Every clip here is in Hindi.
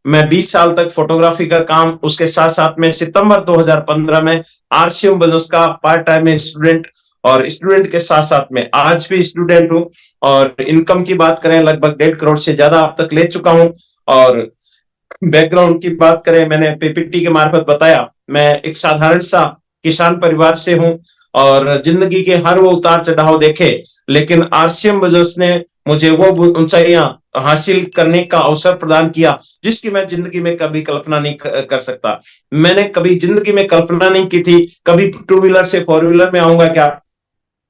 मैं 20 साल तक फोटोग्राफी का काम, उसके साथ साथ में सितंबर 2015 में आरसीएम बिजनेस का पार्ट टाइम स्टूडेंट, और स्टूडेंट के साथ साथ में आज भी स्टूडेंट हूँ। और इनकम की बात करें, लगभग 1.5 करोड़ से ज्यादा अब तक ले चुका हूँ। और बैकग्राउंड की बात करें, मैंने पीपीटी के मार्फत बताया, मैं एक साधारण सा किसान परिवार से हूं और जिंदगी के हर वो उतार चढ़ाव देखे, लेकिन आरसीएम बिजनेस ने मुझे वो ऊंचाइयां हासिल करने का अवसर प्रदान किया जिसकी मैं जिंदगी में कभी कल्पना नहीं कर सकता। मैंने कभी जिंदगी में कल्पना नहीं की थी कभी टू व्हीलर से फोर व्हीलर में आऊंगा क्या।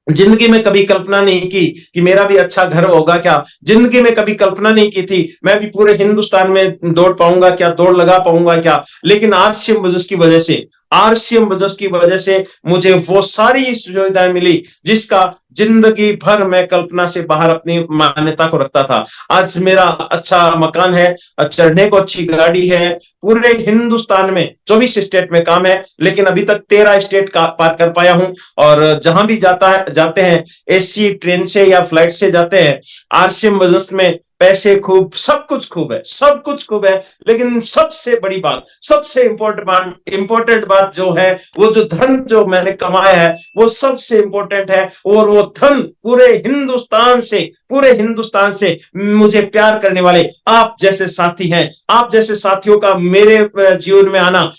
जिंदगी में कभी कल्पना नहीं की कि मेरा भी अच्छा घर होगा क्या। जिंदगी में कभी कल्पना नहीं की थी मैं भी पूरे हिंदुस्तान में दौड़ पाऊंगा क्या, दौड़ लगा पाऊंगा क्या। लेकिन आरसीएम बिजनेस की वजह से, आरसीएम बिजनेस की वजह से मुझे वो सारी सुविधाएं मिली जिसका जिंदगी भर मैं कल्पना से बाहर अपनी मान्यता को रखता था। आज मेरा अच्छा मकान है, चढ़ने को अच्छी गाड़ी है, पूरे हिंदुस्तान में 24 स्टेट में काम है, लेकिन अभी तक 13 स्टेट का पार कर पाया हूं। और जहां भी जाते हैं, एसी ट्रेन से या फ्लाइट से जाते हैं। आरसीएम बिजनेस में पैसे खूब, सब कुछ खूब है, सब कुछ खूब है, लेकिन सबसे बड़ी बात, सबसे इंपॉर्टेंट बात जो है, वो जो धन जो मैंने कमाया है वो सबसे इंपॉर्टेंट है। और वो धन पूरे हिंदुस्तान से मुझे प्यार करने वाले आप जैसे साथी हैं। आप जैसे साथियों का मेरे जीवन में आना,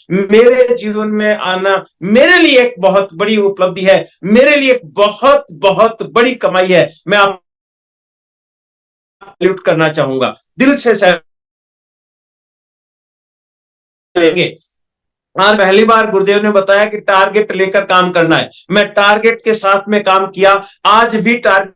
मेरे लिए एक बहुत बड़ी उपलब्धि है, मेरे लिए एक बहुत बहुत बड़ी कमाई है। मैं आप सैल्यूट करना चाहूंगा, दिल से करेंगे। आज पहली बार गुरुदेव ने बताया कि टारगेट लेकर काम करना है। मैं टारगेट के साथ में काम किया, आज भी टारगेट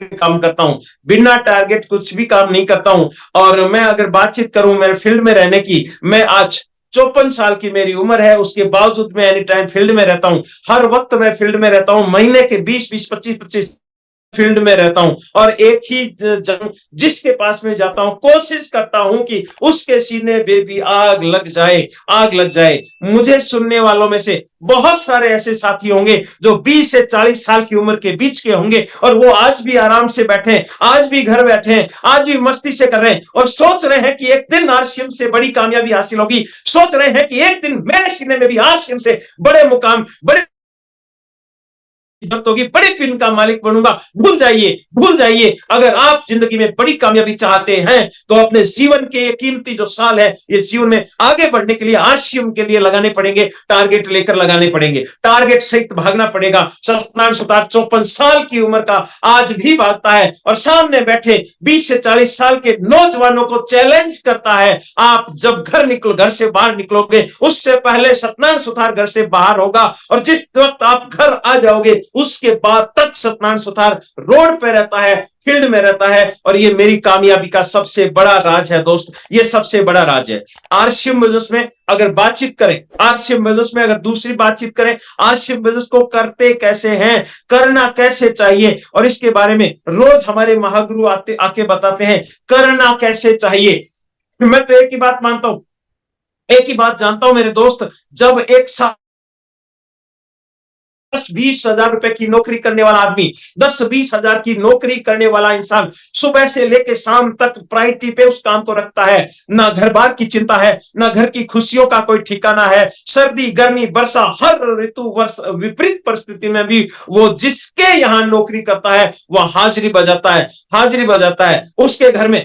काम करता हूं, बिना टारगेट कुछ भी काम नहीं करता हूं। और मैं अगर बातचीत करूं मेरे फील्ड में रहने की, मैं आज 54 साल की मेरी उम्र है, उसके बावजूद मैं एनी टाइम फील्ड में रहता हूं। हर वक्त मैं फील्ड में रहता हूं, महीने के 20-20, 25-25 फील्ड में रहता हूं। और एक ही जंग जिसके पास में जाता हूं, कोशिश करता हूं कि उसके सीने पे भी आग लग जाए, आग लग जाए। मुझे सुनने वालों में से बहुत सारे ऐसे साथी होंगे जो 20 से 40 साल की उम्र के बीच के होंगे, और वो आज भी आराम से बैठे हैं, आज भी घर बैठे हैं, आज भी मस्ती से कर रहे हैं, और सोच रहे हैं कि एक दिन आरसीएम से बड़ी कामयाबी हासिल होगी। सोच रहे हैं कि एक दिन मेरे सीने में भी आरसीएम से बड़े मुकाम, बड़े होगी, बड़े फिल्म का मालिक बनूंगा। भूल जाइए, भूल जाइए। अगर आप जिंदगी में बड़ी कामयाबी चाहते हैं तो अपने जीवन के कीमती जो साल है, ये जीवन में आगे बढ़ने के लिए आरसीएम के लिए लगाने पड़ेंगे, टारगेट लेकर लगाने पड़ेंगे, टारगेट सहित भागना पड़ेगा। सत्यनारायण सुतार 54 साल की उम्र का आज भी भागता है और सामने बैठे 20 से 40 साल के नौजवानों को चैलेंज करता है। आप जब घर से बाहर निकलोगे, उससे पहले सत्यनारायण सुतार घर से बाहर होगा, और जिस वक्त आप घर आ जाओगे उसके बाद तक सत्यनारायण सुतार रोड पे रहता है, फील्ड में रहता है। और ये मेरी कामयाबी का सबसे बड़ा राज है दोस्त, ये सबसे बड़ा राज है। आरसीएम बिजनेस में अगर बातचीत करें, आरसीएम बिजनेस में अगर दूसरी बातचीत करें, आरसीएम बिजनेस को करते कैसे हैं, करना कैसे चाहिए, और इसके बारे में रोज हमारे महागुरु आके बताते हैं करना कैसे चाहिए। मैं तो एक ही बात मानता हूं, एक ही बात जानता हूं मेरे दोस्त, जब एक साथ 10-20 हजार रुपए की नौकरी करने वाला आदमी, 10-20 हजार की नौकरी करने वाला इंसान सुबह से लेकर शाम तक प्रायोरिटी पे उस काम को रखता है, ना घर बार की चिंता है, ना घर की खुशियों का कोई ठिकाना है। सर्दी गर्मी वर्षा हर ऋतु वर्ष विपरीत परिस्थिति में भी वो जिसके यहां नौकरी करता है वह हाजिरी बजाता है, हाजिरी बजाता है। उसके घर में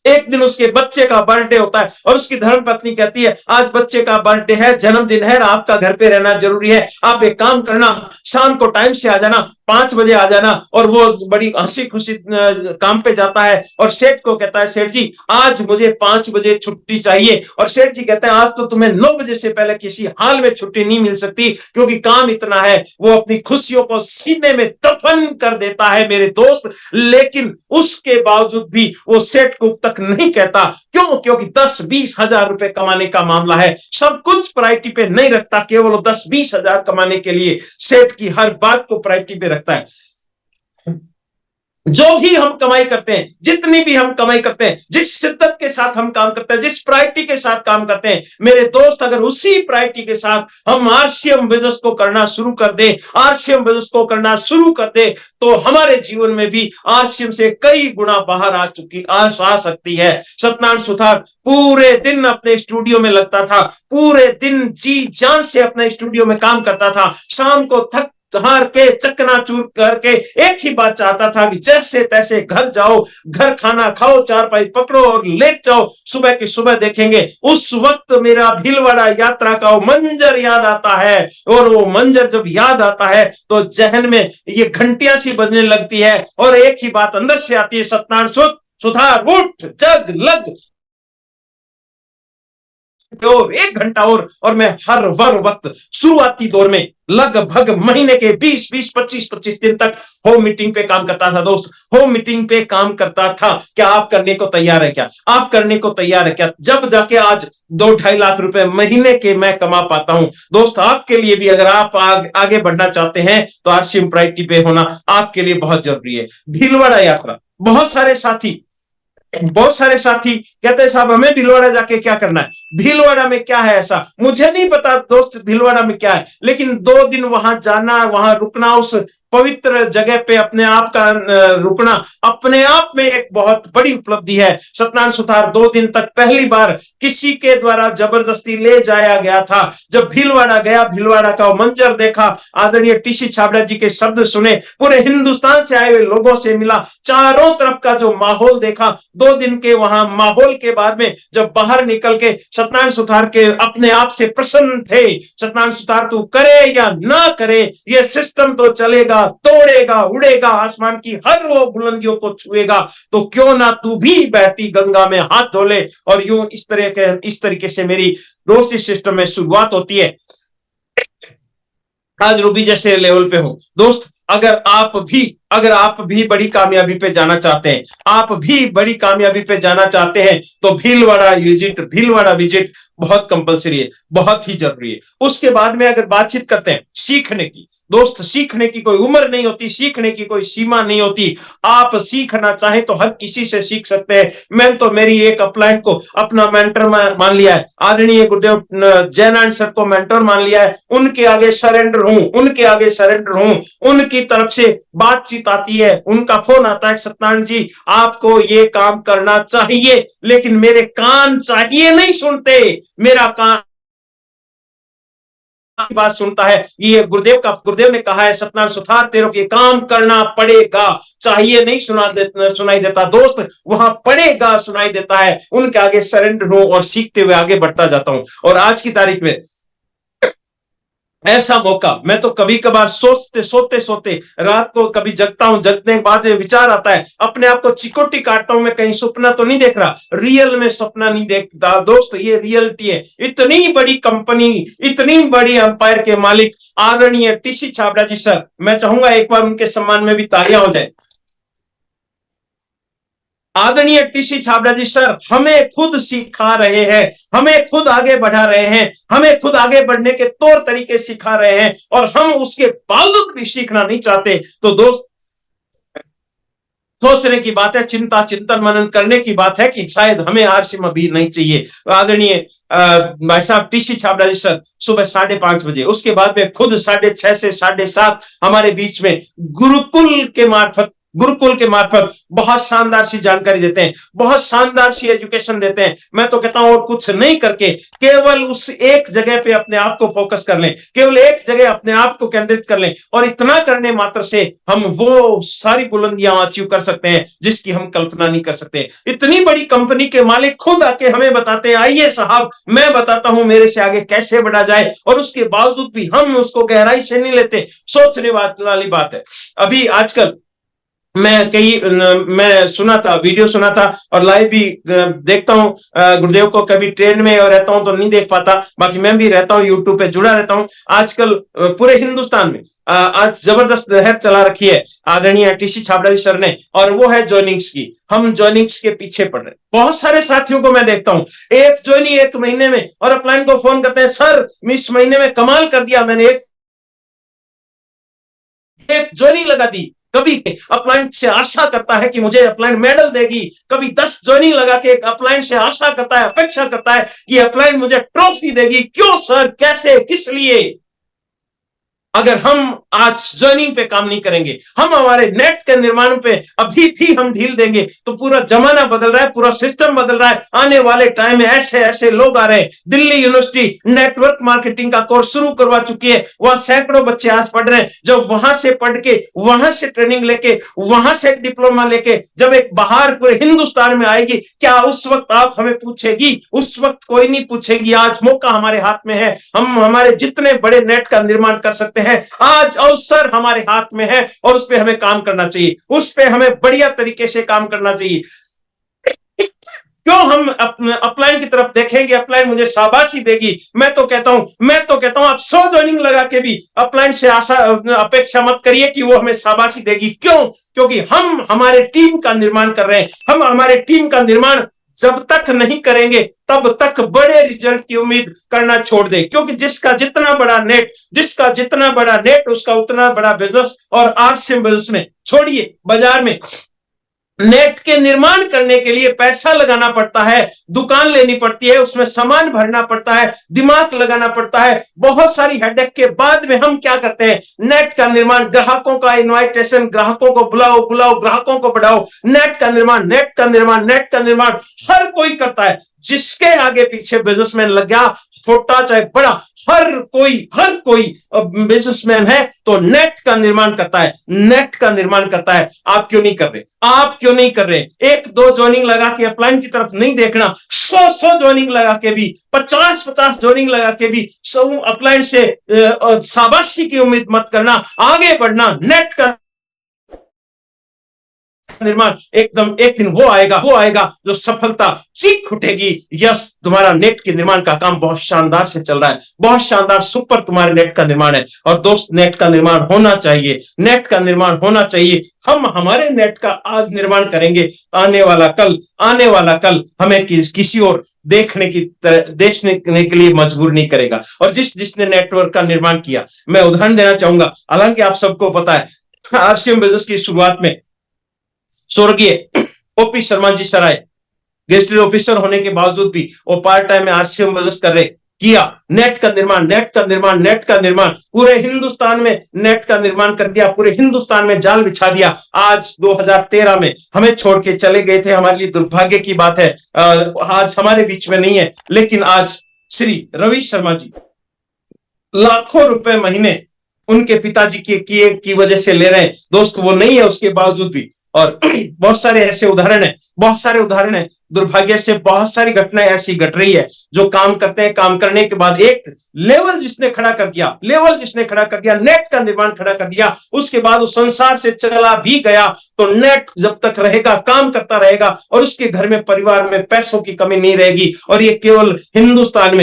एक दिन उसके बच्चे का बर्थडे होता है और उसकी धर्मपत्नी कहती है आज बच्चे का बर्थडे है, जन्मदिन है, आपका घर पे रहना जरूरी है, आप एक काम करना, शाम को टाइम से आ जाना, 5 बजे आ जाना। और वो बड़ी हंसी खुशी काम पे जाता है और सेठ को कहता है सेठ जी आज मुझे 5 बजे छुट्टी चाहिए। और सेठ जी कहते हैं आज तो तुम्हें 9 बजे से पहले किसी हाल में छुट्टी नहीं मिल सकती क्योंकि काम इतना है। वो अपनी खुशियों को सीने में दफन कर देता है मेरे दोस्त, लेकिन उसके बावजूद भी वो सेठ को तक नहीं कहता। क्यों? क्योंकि 10-20 हजार रुपए कमाने का मामला है, सब कुछ प्रायोरिटी पे नहीं रखता, केवल 10-20 हजार कमाने के लिए सेठ की हर बात को प्रायोरिटी पे रखता है। जो भी हम कमाई करते हैं, जितनी भी हम कमाई करते हैं, जिस शिद्दत के साथ हम काम करते हैं, जिस प्रायोरिटी के साथ काम करते हैं, मेरे दोस्त, अगर उसी प्रायोरिटी के साथ हम आरसीएम बिजनेस को करना शुरू कर दे, आरसीएम बिजनेस को करना शुरू कर दे, तो हमारे जीवन में भी आरसीएम से कई गुना बाहर आ सकती है। सत्यनारायण सुथार पूरे दिन अपने स्टूडियो में लगता था, पूरे दिन जी जान से अपने स्टूडियो में काम करता था, शाम को थक हार के चकनाचूर करके एक ही बात चाहता था कि जैसे तैसे घर जाओ, घर खाना खाओ, चारपाई पकड़ो और लेट जाओ, सुबह की सुबह देखेंगे। उस वक्त मेरा भीलवाड़ा यात्रा का वो मंजर याद आता है, और वो मंजर जब याद आता है तो जहन में ये घंटियां सी बजने लगती है, और एक ही बात अंदर से आती है, सत्यनारायण सुधार उठ जग लग, और 1 घंटा और मैं हर वक्त शुरुआती दौर में लगभग महीने के 20 25 दिन तक होम मीटिंग पे काम करता था। दोस्त, होम मीटिंग पे काम करता था। क्या आप करने को तैयार है? क्या आप करने को तैयार है? क्या जब जाके आज 2-2.5 लाख रुपए महीने के मैं कमा पाता हूं। दोस्त, आपके लिए भी अगर आप आगे बढ़ना चाहते हैं तो आरसीएम प्रायोरिटी पे होना आपके लिए बहुत जरूरी है। भीलवाड़ा यात्रा, बहुत सारे साथी कहते हैं साहब हमें भीलवाड़ा जाके क्या करना है, भीलवाड़ा में क्या है ऐसा। मुझे नहीं पता दोस्त भीलवाड़ा में क्या है, लेकिन 2 दिन वहां जाना, वहां रुकना, उस पवित्र जगह पे अपने आप का रुकना अपने आप में एक बहुत बड़ी उपलब्धि है। सत्यनारायण सुथार 2 दिन तक पहली बार किसी के द्वारा जबरदस्ती ले जाया गया था। जब भीलवाड़ा गया, भीलवाड़ा का मंजर देखा, आदरणीय टीसी छाबड़ा जी के शब्द सुने, पूरे हिंदुस्तान से आए हुए लोगों से मिला, चारों तरफ का जो माहौल देखा, 2 दिन के वहां माहौल के बाद में जब बाहर निकल के सत्यनारायण सुथार के अपने आप से प्रसन्न थे। सत्यनारायण सुथार तू करे या ना करे, ये सिस्टम तो चलेगा, तोड़ेगा, उड़ेगा, आसमान की हर वो बुलंदियों को छुएगा, तो क्यों ना तू भी बहती गंगा में हाथ धो ले। और यूं इस तरीके से मेरी दोस्ती सिस्टम में शुरुआत होती है। आज रूबी जैसे लेवल पे हूं। दोस्त, अगर आप भी बड़ी कामयाबी पे जाना चाहते हैं, आप भी बड़ी कामयाबी पे जाना चाहते हैं, तो भीलवाड़ा विजिट बहुत कंपलसरी है, बहुत ही जरूरी है। उसके बाद में अगर बातचीत करते हैं सीखने की, दोस्त, सीखने की कोई उम्र नहीं होती, सीखने की कोई सीमा नहीं होती। आप सीखना चाहे तो हर किसी से सीख सकते हैं। मैं तो मेरी एक अपलाइन को अपना मेंटर मान लिया है, आदरणीय गुरुदेव जयनारायण सर को मेंटर मान लिया है। उनके आगे सरेंडर हूं, उनकी तरफ से बातचीत आती है, उनका फोन आता है, सत्यनारायण जी आपको ये काम करना चाहिए, लेकिन मेरे कान चाहिए नहीं सुनते, मेरा कान बात सुनता है। ये गुरुदेव ने कहा है, सत्यनारायण सुथार तेरे को ये काम करना पड़ेगा, चाहिए नहीं सुनाई देता। दोस्त, वहां पड़ेगा सुनाई देता है। उनके आगे सरेंडर हूं और सीखते हुए आगे बढ़ता जाता हूं। और आज की तारीख में ऐसा मौका, मैं तो कभी कभार सोते रात को कभी जगता हूं, जगने के बाद विचार आता है, अपने आप को चिकोटी काटता हूं, मैं कहीं सपना तो नहीं देख रहा, रियल में सपना नहीं देखता। दोस्त, ये रियलिटी है। इतनी बड़ी कंपनी, इतनी बड़ी एम्पायर के मालिक आदरणीय टीसी छाबड़ा जी सर, मैं चाहूंगा एक बार उनके सम्मान में भी तालियां हो जाए। आदरणीय टीसी छाबड़ा जी सर हमें खुद सिखा रहे हैं, हमें खुद आगे बढ़ा रहे हैं, हमें खुद आगे बढ़ने के तौर तरीके सिखा रहे हैं, और हम उसके बावजूद भी सीखना नहीं चाहते। तो दोस्त, सोचने की बात है, चिंतन मनन करने की बात है कि शायद हमें आरसीएम अभी नहीं चाहिए। आदरणीय भाई साहब टीसी छाबड़ा जी सर सुबह 5:30 बजे, उसके बाद में खुद 6:30 से 7:30 हमारे बीच में गुरुकुल के मार्फत बहुत शानदार सी जानकारी देते हैं, बहुत शानदार सी एजुकेशन देते हैं। मैं तो कहता हूं और कुछ नहीं करके केवल उस एक जगह पे अपने आप को फोकस कर लें, केवल एक जगह अपने आप को केंद्रित कर लें, और इतना करने मात्र से हम वो सारी बुलंदियां अचीव कर सकते हैं जिसकी हम कल्पना नहीं कर सकते। इतनी बड़ी कंपनी के मालिक खुद आके हमें बताते हैं, आइए साहब मैं बताता हूं मेरे से आगे कैसे बढ़ा जाए, और उसके बावजूद भी हम उसको गहराई से नहीं लेते। सोचने वाली बात है। अभी आजकल मैं सुना था, वीडियो सुना था, और लाइव भी देखता हूं गुरुदेव को। कभी ट्रेन में और रहता हूं तो नहीं देख पाता, बाकी मैं भी रहता हूं, यूट्यूब पे जुड़ा रहता हूं। आजकल पूरे हिंदुस्तान में आज जबरदस्त लहर चला रखी है आदरणीय टीसी छाबड़ा जी सर ने, और वो है ज्वाइनिंग्स की। हम ज्वाइनिंग्स के पीछे पड़ रहे हैं। बहुत सारे साथियों को मैं देखता हूं, एक ज्वाइनिंग 1 महीने में, और अपलाइन को फोन करते हैं, सर इस महीने में कमाल कर दिया, मैंने एक ज्वाइनिंग लगा दी, कभी अपलाइन से आशा करता है कि मुझे अपलाइन मेडल देगी, कभी 10 ज्वाइनिंग लगा के अपलाइन से आशा करता है, अपेक्षा करता है कि अपलाइन मुझे ट्रॉफी देगी। क्यों सर, कैसे, किस लिए? अगर हम आज ज्वाइनिंग पे काम नहीं करेंगे, हम हमारे नेट के निर्माण पे अभी भी हम ढील देंगे तो पूरा जमाना बदल रहा है, पूरा सिस्टम बदल रहा है। आने वाले टाइम में ऐसे ऐसे लोग आ रहे हैं। दिल्ली यूनिवर्सिटी नेटवर्क मार्केटिंग का कोर्स शुरू करवा चुकी है, वहां सैकड़ों बच्चे आज पढ़ रहे हैं। जब वहां से पढ़ के, वहां से ट्रेनिंग लेके, वहां से डिप्लोमा लेके जब एक बाहर पूरे हिंदुस्तान में आएगी, क्या उस वक्त आप हमें पूछेगी? उस वक्त कोई नहीं पूछेगी। आज मौका हमारे हाथ में है, हम हमारे जितने बड़े नेट का निर्माण कर सकते हैं। आज अवसर हमारे हाथ में है और उस पे हमें काम करना चाहिए, उस पे हमें बढ़िया तरीके से काम करना चाहिए। क्यों हम अपलाइन की तरफ देखेंगे, अपलाइन मुझे शाबाशी देगी? मैं तो कहता हूं आप 100 ज्वाइनिंग लगा के भी अपलाइन से आशा अपेक्षा मत करिए कि वो हमें शाबाशी देगी। क्यों? क्योंकि हम हमारे टीम का निर्माण कर रहे हैं। हम हमारे टीम का निर्माण जब तक नहीं करेंगे तब तक बड़े रिजल्ट की उम्मीद करना छोड़ दे, क्योंकि जिसका जितना बड़ा नेट उसका उतना बड़ा बिजनेस। और आरसीएम बिजनेस में छोड़िए, बाजार में नेट के निर्माण करने के लिए पैसा लगाना पड़ता है, दुकान लेनी पड़ती है, उसमें सामान भरना पड़ता है, दिमाग लगाना पड़ता है। बहुत सारी हेडेक के बाद में हम क्या करते हैं? नेट का निर्माण, ग्राहकों का इनवाइटेशन, ग्राहकों को बुलाओ, ग्राहकों को बढ़ाओ। नेट का निर्माण हर कोई करता है। जिसके आगे पीछे बिजनेसमैन लग गया, छोटा चाहे बड़ा, हर कोई बिजनेसमैन है तो नेट का निर्माण करता है। आप क्यों नहीं कर रहे? 1-2 ज्वाइनिंग लगा के अपलाइन की तरफ नहीं देखना, 100 ज्वाइनिंग लगा के भी, 50 ज्वाइनिंग लगा के भी सब अपलाइन से शाबाशी की उम्मीद मत करना। आगे बढ़ना, नेट का निर्माण एकदम एक दिन वो आएगा जो सफलता चीख उठेगी, यस तुम्हारा नेट के निर्माण का काम बहुत शानदार से चल रहा है, बहुत शानदार, सुपर तुम्हारे नेट का निर्माण है। और दोस्त, नेट का निर्माण होना चाहिए। हम हमारे नेट का आज निर्माण करेंगे, आने वाला कल हमें किसी और देखने के लिए मजबूर नहीं करेगा। और जिसने नेटवर्क का निर्माण किया, मैं उदाहरण देना चाहूंगा। हालांकि आप सबको पता है, आरसीएम बिजनेस की शुरुआत में स्वर्गीय ओपी शर्मा जी सराय गेस्टेड ऑफिसर होने के बावजूद भी वो पार्ट टाइम में आरसीएम बिजनेस कर रहे किया। नेट का निर्माण पूरे हिंदुस्तान में नेट का निर्माण कर दिया, पूरे हिंदुस्तान में जाल बिछा दिया। आज 2013 में हमें छोड़ के चले गए थे, हमारे लिए दुर्भाग्य की बात है। आज हमारे बीच में नहीं है, लेकिन आज श्री रवि शर्मा जी लाखों रुपए महीने उनके पिताजी की वजह से ले रहे हैं। दोस्त, वो नहीं है, उसके बावजूद भी। और बहुत सारे ऐसे उदाहरण हैं। दुर्भाग्य से बहुत सारी घटनाएं ऐसी घट रही है जो काम करते हैं, काम करने के बाद एक लेवल जिसने खड़ा कर दिया, नेट का निर्माण खड़ा कर दिया, उसके बाद वो संसार से चला भी गया तो नेट जब तक रहेगा, काम करता रहेगा और उसके घर में, परिवार में पैसों की कमी नहीं रहेगी। और ये केवल हिंदुस्तान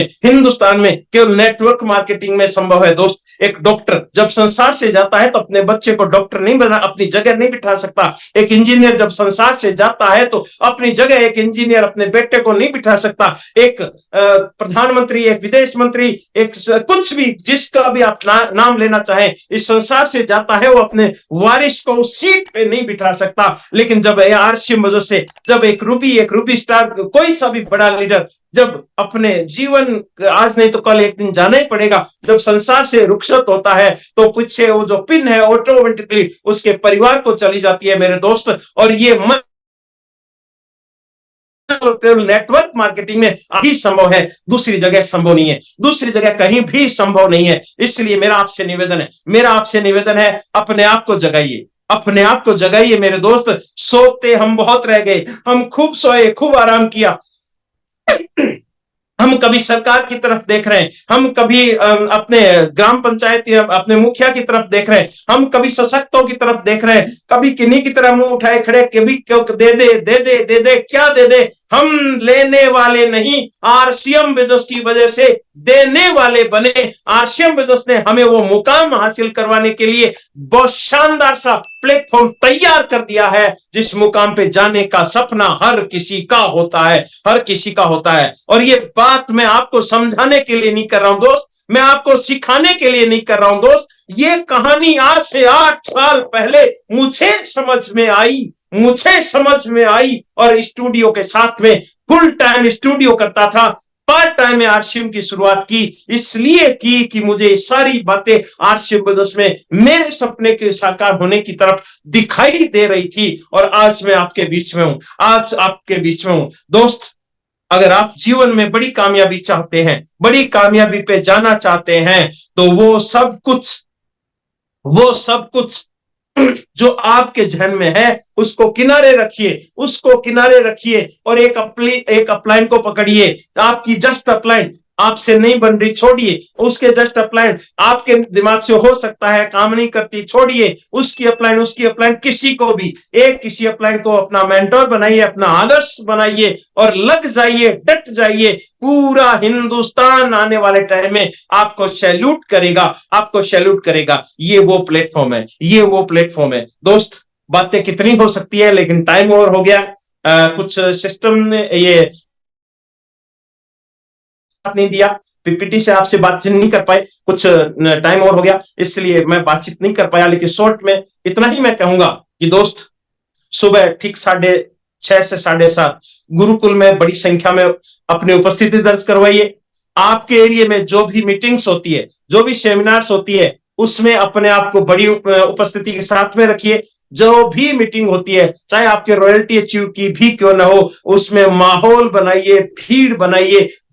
में केवल नेटवर्क मार्केटिंग में संभव है। दोस्त, एक डॉक्टर जब संसार से जाता है तो अपने बच्चे को डॉक्टर नहीं बना, अपनी जगह नहीं बिठा सकता। एक इंजीनियर जब संसार से जाता है तो अपनी जगह एक इंजीनियर अपने बेटे को नहीं बिठा सकता। एक प्रधानमंत्री, एक विदेश मंत्री, एक कुछ भी, जिसका भी आप नाम लेना चाहें, इस संसार से जाता है, वो अपने वारिस को उस सीट पे नहीं बिठा सकता। लेकिन जब आरसीएम वजह से, जब एक रूबी स्टार, कोई सा भी बड़ा लीडर जब अपने जीवन, आज नहीं तो कल एक दिन जाना ही पड़ेगा, जब संसार से रुखसत होता है तो पीछे वो जो पिन है ऑटोमेटिकली उसके परिवार को चली जाती है मेरे दोस्त। और ये नेटवर्क मार्केटिंग में अभी संभव है, दूसरी जगह संभव नहीं है, दूसरी जगह कहीं भी संभव नहीं है। इसलिए मेरा आपसे निवेदन है, अपने आप को जगाइए मेरे दोस्त। सोते हम बहुत रह गए, हम खूब सोए, खूब आराम किया। हम कभी सरकार की तरफ देख रहे हैं, हम कभी अपने ग्राम पंचायत या अपने मुखिया की तरफ देख रहे हैं, हम कभी सशक्तों की तरफ देख रहे हैं, कभी किन्हीं की तरह मुंह उठाए खड़े, कभी दे दे, क्या दे दे। हम लेने वाले नहीं, आरसीएम बिजनेस की वजह से देने वाले बने। आरसीएम बिजनेस ने हमें वो मुकाम हासिल करवाने के लिए बहुत शानदार सा प्लेटफॉर्म तैयार कर दिया है, जिस मुकाम पे जाने का सपना हर किसी का होता है। और ये बात बात मैं आपको समझाने के लिए नहीं कर रहा हूं दोस्त, मैं आपको सिखाने के लिए नहीं कर रहा हूं दोस्त। ये कहानी आज से 8 साल पहले मुझे समझ में आई और स्टूडियो के साथ में फुल टाइम स्टूडियो करता था। पार्ट टाइम में आरसीएम की शुरुआत की, इसलिए की कि मुझे सारी बातें आरसीएम बिजनेस में मेरे सपने के साकार होने की तरफ दिखाई दे रही थी। और आज मैं आपके बीच में हूं दोस्त। अगर आप जीवन में बड़ी कामयाबी चाहते हैं, बड़ी कामयाबी पे जाना चाहते हैं, तो वो सब कुछ जो आपके जहन में है उसको किनारे रखिए और एक अपलाइन को पकड़िए। आपकी जस्ट अपलाइन आपसे नहीं बन रही, छोड़िए। उसके जस्ट अपलाइन आपके दिमाग से हो सकता है काम नहीं करती, छोड़िए। उसकी अपलाइन किसी अपलाइन को अपना मेंटोर बनाइए, अपना आदर्श बनाइए और लग जाइए, डट जाइए। पूरा हिंदुस्तान आने वाले टाइम में आपको सैल्यूट करेगा। ये वो प्लेटफॉर्म है दोस्त। बातें कितनी हो सकती है, लेकिन टाइम ओवर हो गया। कुछ सिस्टम ने ये नहीं दिया, पीपीटी से आपसे बातचीत नहीं कर पाए, कुछ टाइम ओवर हो गया, इसलिए मैं बातचीत नहीं कर पाया। लेकिन शॉर्ट में इतना ही मैं कहूंगा कि दोस्त, सुबह ठीक 6:30 से 7:30 गुरुकुल में बड़ी संख्या में अपनी उपस्थिति दर्ज करवाइए। आपके एरिया में जो भी मीटिंग्स होती है, जो भी सेमिनार्स होती है, उसमें अपने आप को बड़ी उपस्थिति के साथ में रखिए। जो भी मीटिंग होती है, चाहे आपके रॉयल्टी अचीव की भी क्यों ना हो, उसमें माहौल बनाइए,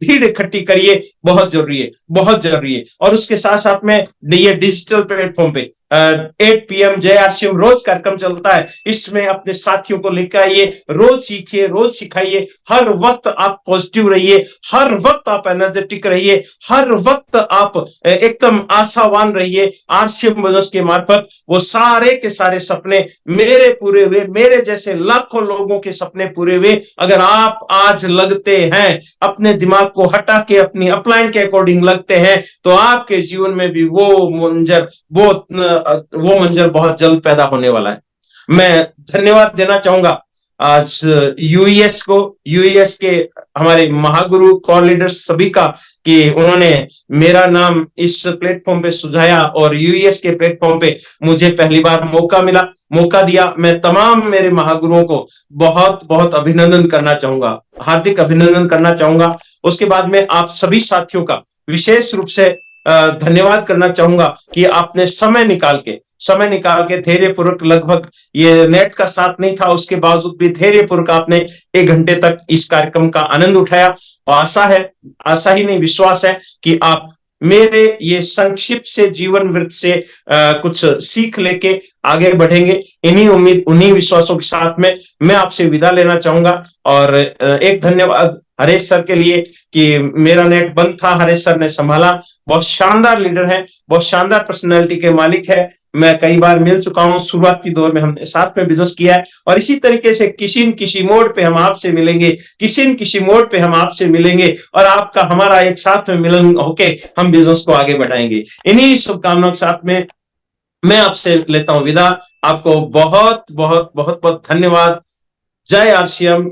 भीड़ इकट्ठी करिए। बहुत जरूरी है। और उसके साथ साथ में ये डिजिटल प्लेटफॉर्म पे 8 PM जय आरसीएम रोज कार्यक्रम चलता है। इसमें अपने साथियों को लेकर आइए, रोज सीखिए, रोज सिखाइए। हर वक्त आप पॉजिटिव रहिए, हर वक्त आप एनर्जेटिक रहिए, हर वक्त आप एकदम आशावान रहिए। आरसीएम बिजनेस के मार्फत वो सारे के सारे सपने मेरे पूरे हुए, मेरे जैसे लाखों लोगों के सपने पूरे हुए। अगर आप आज लगते हैं, अपने दिमाग को हटा के अपनी अपलाइन के अकॉर्डिंग लगते हैं, तो आपके जीवन में भी वो मंजर बहुत जल्द पैदा होने वाला है। मैं धन्यवाद देना चाहूंगा आज यूएस के हमारे महागुरु कॉल लीडर्स सभी का, कि उन्होंने मेरा नाम इस प्लेटफॉर्म पे सुझाया और यूएस के प्लेटफॉर्म पे मुझे पहली बार मौका दिया। मैं तमाम मेरे महागुरुओं को बहुत बहुत अभिनंदन करना चाहूंगा, हार्दिक अभिनंदन करना चाहूंगा। उसके बाद में आप सभी साथियों का विशेष रूप से धन्यवाद करना चाहूंगा कि आपने समय निकाल के धैर्यपूर्वक, लगभग ये नेट का साथ नहीं था, उसके बावजूद भी धैर्यपूर्वक आपने 1 घंटे तक इस कार्यक्रम का आनंद उठाया। और आशा ही नहीं, विश्वास है कि आप मेरे ये संक्षिप्त से जीवन वृत्त से कुछ सीख लेके आगे बढ़ेंगे। उन्हीं विश्वासों के साथ में मैं आपसे विदा लेना चाहूंगा। और एक धन्यवाद हरेश सर के लिए कि मेरा नेट बंद था, हरेश सर ने संभाला। बहुत शानदार लीडर है, बहुत शानदार पर्सनैलिटी के मालिक है। मैं कई बार मिल चुका हूं, शुरुआती दौर में हमने साथ में बिजनेस किया है। और इसी तरीके से किसी न किसी मोड़ पे हम आपसे मिलेंगे और आपका हमारा एक साथ में मिलन होके हम बिजनेस को आगे बढ़ाएंगे। इन्हीं शुभकामनाओं के साथ में मैं आपसे लेता हूं विदा। आपको बहुत बहुत बहुत बहुत धन्यवाद। जय आरसीएम।